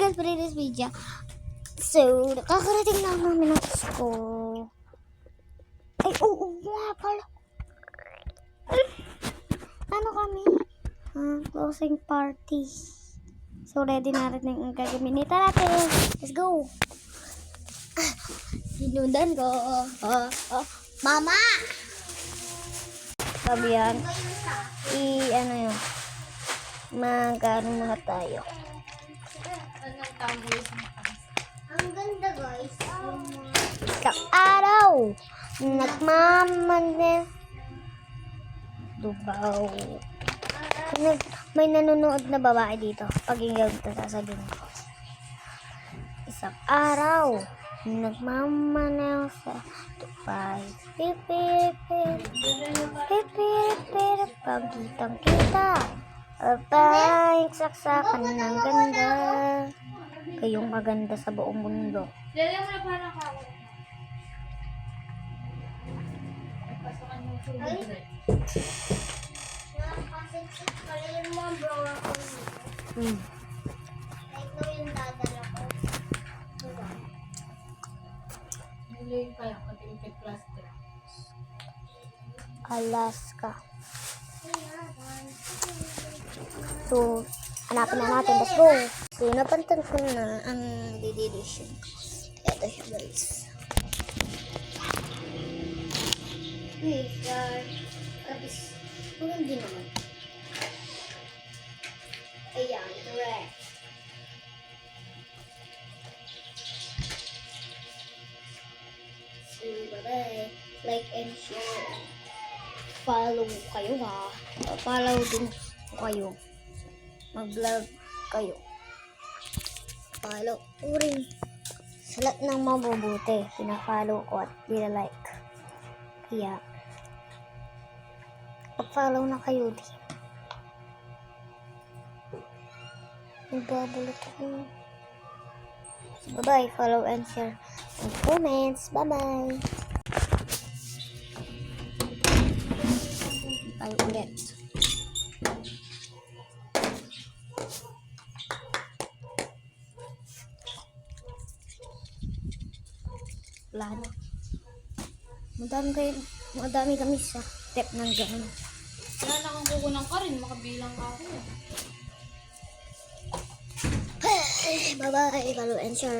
guys, for this video. So, nakakarating na namin ng school. Ay, oo nga pala. Ano kami? Closing party. So, ready na rin ang gagaminita natin. Let's go! Sinundan ko. Mama! Sabi yan. Ano yun? Mag-ano muna tayo. Ang ganda guys. Isang araw. Nagmamanin. Dubaw. May nanonood na babae dito. Paginggan ito sasabihin ko. Isang araw. Nagmamaneho sa tupay. Pipipip. Pipipip. Pagkitang kita. Tayong saksakan ng ganda. Kayong maganda sa buong mundo. Lala mo na parang ako. Pasokan mo po. Nakakasipsip pala yung mga blower ko. Ito yung dadala ko. Diba? Nilay kaya katingkit plastic. Alaska. So, hanapin na natin. Let's go. So, napantan ko na ang dedication ko. Ito siya guys. Hey, kapis. Hindi naman. Ayan, correct. So, bye-bye. Like and share. Follow kayo ha. Follow din kayo. Mag-vlog kayo. Follow ko rin. Sa lahat ng mabubuti, pina-follow ko at nila-like. Kaya, pag-follow na kayo din. Nagbabalot ako. So, bye-bye. Follow and share. And comments. Bye-bye. Tayo ulit. Wala na. Madami kami sa step ng gano'n. Wala na kang kukunang ka rin. Makabilang ka ako. Bye-bye. Follow and share.